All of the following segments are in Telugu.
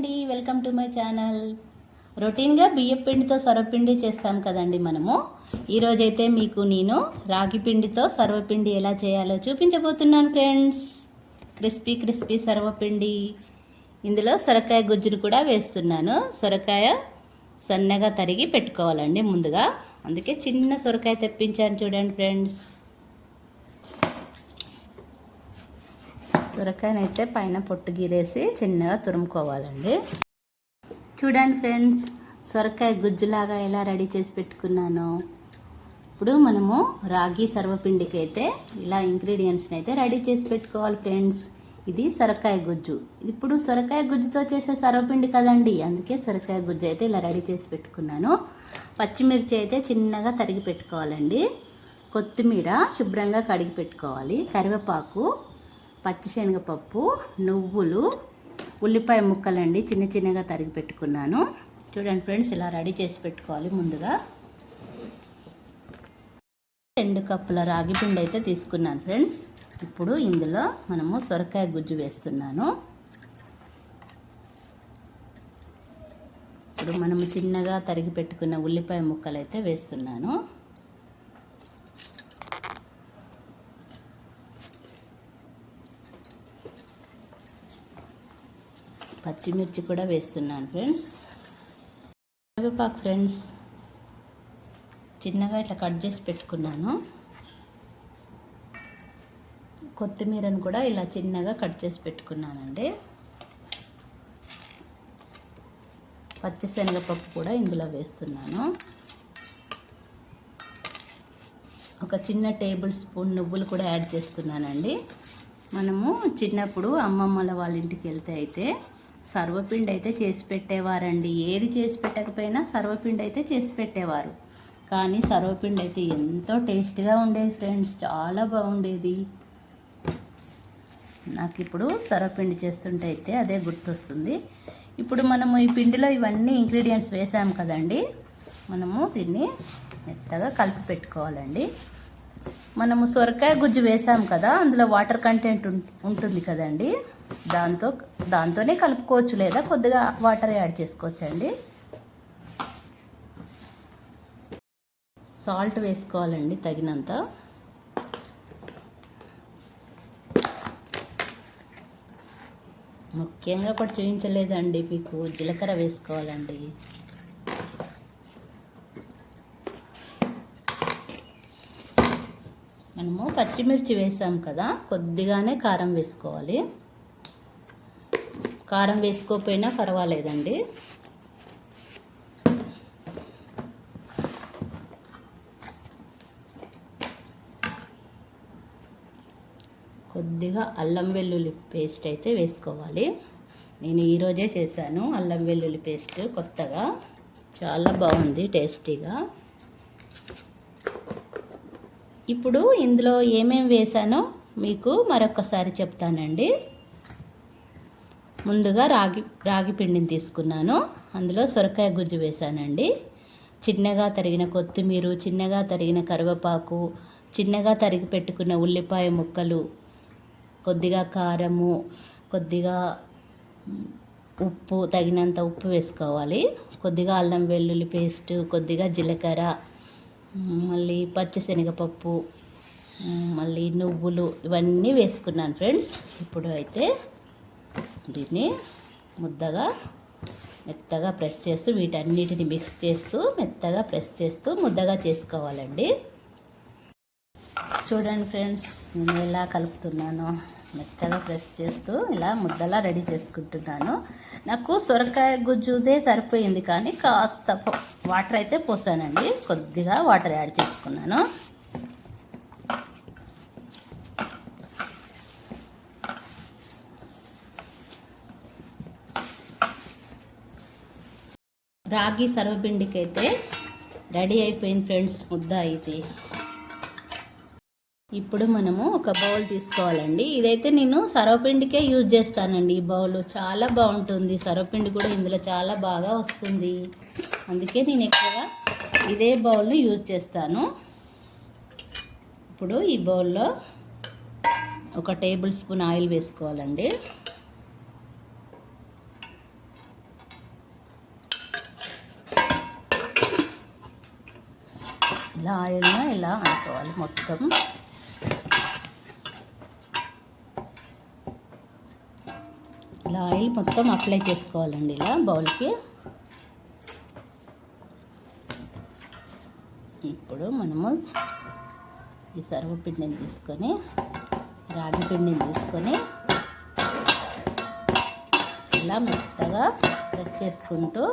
అండి, వెల్కమ్ టు మై ఛానల్. రొటీన్గా బియ్యం పిండితో సర్వపిండి చేస్తాం కదండి మనము. ఈరోజైతే మీకు నేను రాగి పిండితో సర్వపిండి ఎలా చేయాలో చూపించబోతున్నాను ఫ్రెండ్స్. క్రిస్పీ క్రిస్పీ సర్వపిండి. ఇందులో సొరకాయ గుజ్జును కూడా వేస్తున్నాను. సొరకాయ సన్నగా తరిగి పెట్టుకోవాలండి ముందుగా. అందుకే చిన్న సొరకాయ తెప్పించాను చూడండి ఫ్రెండ్స్. సొరకాయనైతే పైన పొట్టు గీరేసి చిన్నగా తురుముకోవాలండి. చూడండి ఫ్రెండ్స్, సొరకాయ గుజ్జులాగా ఎలా రెడీ చేసి పెట్టుకున్నాను. ఇప్పుడు మనము రాగి సర్వపిండికి అయితే ఇలా ఇంగ్రీడియంట్స్ని అయితే రెడీ చేసి పెట్టుకోవాలి ఫ్రెండ్స్. ఇది సొరకాయ గుజ్జు. ఇప్పుడు సొరకాయ గుజ్జుతో చేసే సర్వపిండి కదండి, అందుకే సొరకాయ గుజ్జు అయితే ఇలా రెడీ చేసి పెట్టుకున్నాను. పచ్చిమిర్చి అయితే చిన్నగా తరిగి పెట్టుకోవాలండి. కొత్తిమీర శుభ్రంగా కడిగి పెట్టుకోవాలి. కరివేపాకు, పచ్చిశనగపప్పు, నువ్వులు, ఉల్లిపాయ ముక్కలండి చిన్న చిన్నగా తరిగి పెట్టుకున్నాను. చూడండి ఫ్రెండ్స్, ఇలా రెడీ చేసి పెట్టుకోవాలి ముందుగా. 2 కప్పుల రాగి పిండి అయితే తీసుకున్నాను ఫ్రెండ్స్. ఇప్పుడు ఇందులో మనము సొరకాయ గుజ్జు వేస్తున్నాను. ఇప్పుడు మనము చిన్నగా తరిగి పెట్టుకున్న ఉల్లిపాయ ముక్కలు అయితే వేస్తున్నాను. పచ్చిమిర్చి కూడా వేస్తున్నాను ఫ్రెండ్స్. కరివేపాకు ఫ్రెండ్స్ చిన్నగా ఇట్లా కట్ చేసి పెట్టుకున్నాను. కొత్తిమీరను కూడా ఇలా చిన్నగా కట్ చేసి పెట్టుకున్నానండి. పచ్చిశనగపప్పు కూడా ఇందులో వేస్తున్నాను. ఒక చిన్న టేబుల్ స్పూన్ నువ్వులు కూడా యాడ్ చేస్తున్నానండి. మనము చిన్నప్పుడు అమ్మమ్మల వాళ్ళ ఇంటికి వెళ్తే అయితే సర్వపిండి అయితే చేసి పెట్టేవారండి. ఏది చేసి పెట్టకపోయినా సర్వపిండి అయితే చేసి పెట్టేవారు. కానీ సర్వపిండి అయితే ఎంతో టేస్ట్గా ఉండేది ఫ్రెండ్స్, చాలా బాగుండేది. నాకు ఇప్పుడు సర్వపిండి చేస్తుంటే అయితే అదే గుర్తొస్తుంది. ఇప్పుడు మనము ఈ పిండిలో ఇవన్నీ ఇంగ్రీడియంట్స్ వేసాం కదండి, మనము దీన్ని మెత్తగా కలిపి పెట్టుకోవాలండి. మనము సొరకాయ గుజ్జు వేసాం కదా, అందులో వాటర్ కంటెంట్ ఉంటుంది కదండి, దాంతోనే కలుపుకోవచ్చు, లేదా కొద్దిగా వాటర్ యాడ్ చేసుకోవచ్చండి. సాల్ట్ వేసుకోవాలండి తగినంత. ముఖ్యంగా కూడా చూపించలేదండి మీకు, జీలకర్ర వేసుకోవాలండి. మనము పచ్చిమిర్చి వేసాం కదా, కొద్దిగానే కారం వేసుకోవాలి. కారం వేసుకోకపోయినా పర్వాలేదండి. కొద్దిగా అల్లం వెల్లుల్లి పేస్ట్ అయితే వేసుకోవాలి. నేను ఈరోజే చేశాను అల్లం వెల్లుల్లి పేస్ట్ కొత్తగా, చాలా బాగుంది టేస్టీగా. ఇప్పుడు ఇందులో ఏమేమి వేసానో మీకు మరొకసారి చెప్తానండి. ముందుగా రాగి పిండిని తీసుకున్నాను. అందులో సొరకాయ గుజ్జు వేసానండి. చిన్నగా తరిగిన కొత్తిమీర, చిన్నగా తరిగిన కరివేపాకు, చిన్నగా తరిగి పెట్టుకున్న ఉల్లిపాయ ముక్కలు, కొద్దిగా కారము, కొద్దిగా ఉప్పు, తగినంత ఉప్పు వేసుకోవాలి. కొద్దిగా అల్లం వెల్లుల్లి పేస్ట్, కొద్దిగా జీలకర్ర, మళ్ళీ పచ్చిశనగపప్పు, మళ్ళీ నువ్వులు, ఇవన్నీ వేసుకున్నాను ఫ్రెండ్స్. ఇప్పుడు అయితే దీన్ని మెత్తగా ప్రెస్ చేస్తూ, వీటన్నిటిని మిక్స్ చేస్తూ మెత్తగా ప్రెస్ చేస్తూ ముద్దగా చేసుకోవాలండి. చూడండి ఫ్రెండ్స్, నేను ఎలా కలుపుతున్నాను. మెత్తగా ప్రెస్ చేస్తూ ఇలా ముద్దలా రెడీ చేసుకుంటున్నాను. నాకు సొరకాయ గుజ్జుదే సరిపోయింది, కానీ కాస్త వాటర్ అయితే పోసానండి. కొద్దిగా వాటర్ యాడ్ చేసుకున్నాను. రాగి సర్వపిండికి అయితే రెడీ అయిపోయింది ఫ్రెండ్స్, ముద్ద అయితే. ఇప్పుడు మనము ఒక బౌల్ తీసుకోవాలండి. ఇదైతే నేను సర్వపిండికే యూజ్ చేస్తానండి. ఈ బౌల్ చాలా బాగుంటుంది. సర్వపిండి కూడా ఇందులో చాలా బాగా వస్తుంది, అందుకే నేను ఎక్కువగా ఇదే బౌల్ని యూజ్ చేస్తాను. ఇప్పుడు ఈ బౌల్లో ఒక టేబుల్ స్పూన్ ఆయిల్ వేసుకోవాలండి. ఇలా ఆయిల్ను ఇలా అనుకోవాలి మొత్తం. ఇలా ఆయిల్ మొత్తం అప్లై చేసుకోవాలండి ఇలా బౌల్కి. ఇప్పుడు మనము ఈ సర్వపిండిని తీసుకొని రాగి పిండిని తీసుకొని ఇలా మెత్తగా ప్రెస్ చేసుకుంటూ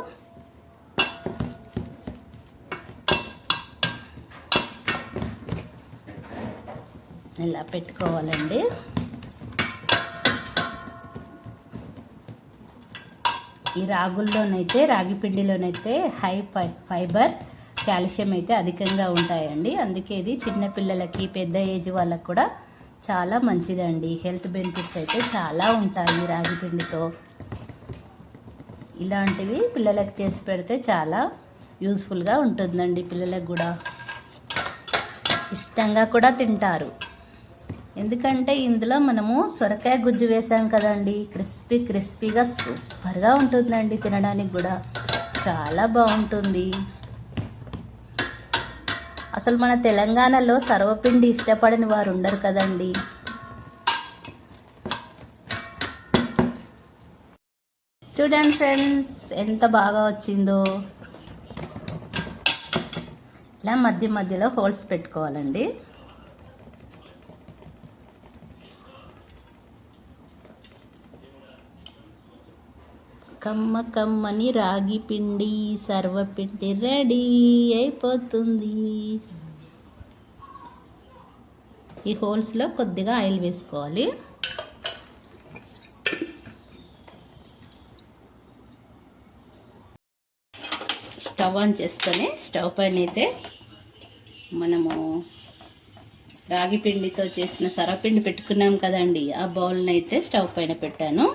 ఇలా పెట్టుకోవాలండి. ఈ రాగుల్లోనైతే రాగి పిండిలోనైతే హై ఫైబర్ కాల్షియం అయితే అధికంగా ఉంటాయండి. అందుకే ఇది చిన్నపిల్లలకి పెద్ద ఏజ్ వాళ్ళకి కూడా చాలా మంచిదండి. హెల్త్ బెనిఫిట్స్ అయితే చాలా ఉంటాయి రాగి పిండితో. ఇలాంటివి పిల్లలకు చేసి పెడితే చాలా యూస్ఫుల్గా ఉంటుందండి. పిల్లలకు కూడా ఇష్టంగా కూడా తింటారు. ఎందుకంటే ఇందులో మనము సొరకాయ గుజ్జు వేసాం కదండి. క్రిస్పీగా సూపర్గా ఉంటుందండి. తినడానికి కూడా చాలా బాగుంటుంది. అసలు మన తెలంగాణలో సర్వపిండి ఇష్టపడని వారు ఉండరు కదండి. చూడండి ఫ్రెండ్స్ ఎంత బాగా వచ్చిందో. ఇలా మధ్యలో హోల్స్ పెట్టుకోవాలండి. కమ్మని రాగి పిండి సర్వపిండి రెడీ అయిపోతుంది. ఈ హోల్స్లో కొద్దిగా ఆయిల్ వేసుకోవాలి. స్టవ్ ఆన్ చేసుకొని స్టవ్ పైన అయితే మనము రాగి పిండితో చేసిన సర్వపిండి పెట్టుకున్నాం కదండి. ఆ బౌల్ని అయితే స్టవ్ పైన పెట్టాను.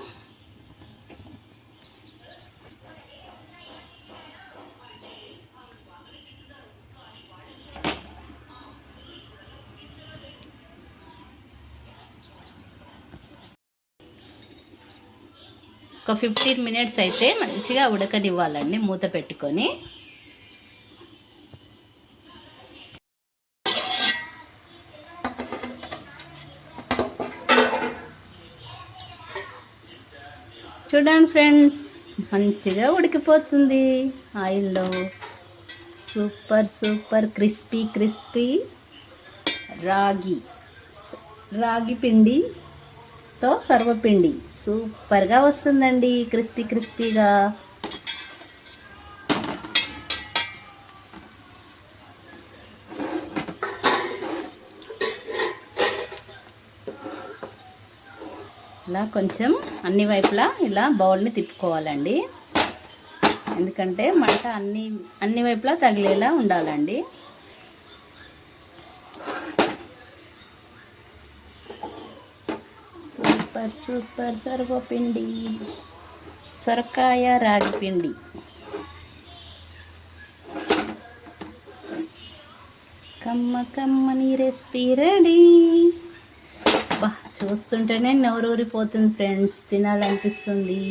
ఒక 15 మినిట్స్ అయితే మంచిగా ఉడకనివ్వాలండి మూత పెట్టుకొని. చూడండి ఫ్రెండ్స్ మంచిగా ఉడికిపోతుంది ఆయిల్లో. సూపర్ క్రిస్పీ రాగి పిండితో సర్వపిండి సూపర్గా వస్తుందండి. క్రిస్పీగా. ఇలా కొంచెం అన్ని వైపులా ఇలా బౌల్ని తిప్పుకోవాలండి. ఎందుకంటే మంట అన్ని వైపులా తగిలేలా ఉండాలండి. సూపర్ సర్వపిండి సొరకాయ రాగి పిండి. కమ్మని రెసిపీ రెడీ. చూస్తుంటేనే నోరూరిపోతుంది ఫ్రెండ్స్. తినాలనిపిస్తుంది.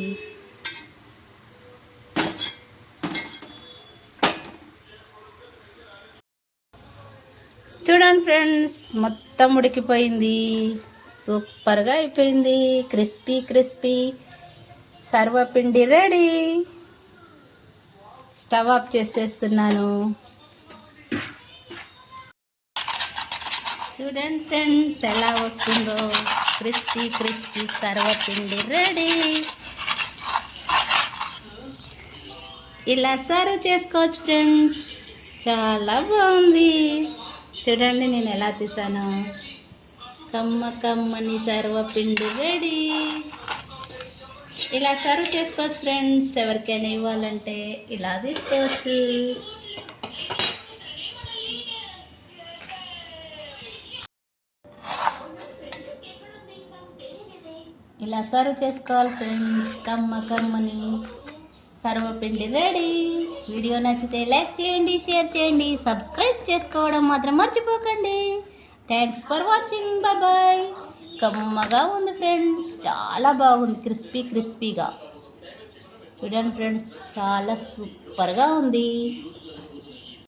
చూడండి ఫ్రెండ్స్ మొత్తం ఉడికిపోయింది. సూపర్గా అయిపోయింది. క్రిస్పీ సర్వపిండి రెడీ. స్టవ్ ఆఫ్ చేసేస్తున్నాను. చూడండి ఫ్రెండ్స్ ఎలా వస్తుందో. క్రిస్పీ సర్వపిండి రెడీ. ఇలా సర్వ్ చేసుకోవచ్చు ఫ్రెండ్స్. చాలా బాగుంది. చూడండి నేను ఎలా తీసాను. కమ్మని సర్వపిండి రెడీ. ఇలా సర్వ్ చేసుకోవచ్చు ఫ్రెండ్స్. ఎవరికైనా ఇవ్వాలంటే ఇలా తీసుకోవచ్చు. ఇలా సర్వ్ చేసుకోవాలి ఫ్రెండ్స్. కమ్మని సర్వపిండి రెడీ. వీడియో నచ్చితే లైక్ చేయండి, షేర్ చేయండి, సబ్స్క్రైబ్ చేసుకోవడం మాత్రం మర్చిపోకండి. Thanks for watching. బాయ్. కమ్మగా ఉంది ఫ్రెండ్స్. చాలా బాగుంది. క్రిస్పీగా. చూడండి ఫ్రెండ్స్ చాలా సూపర్గా ఉంది.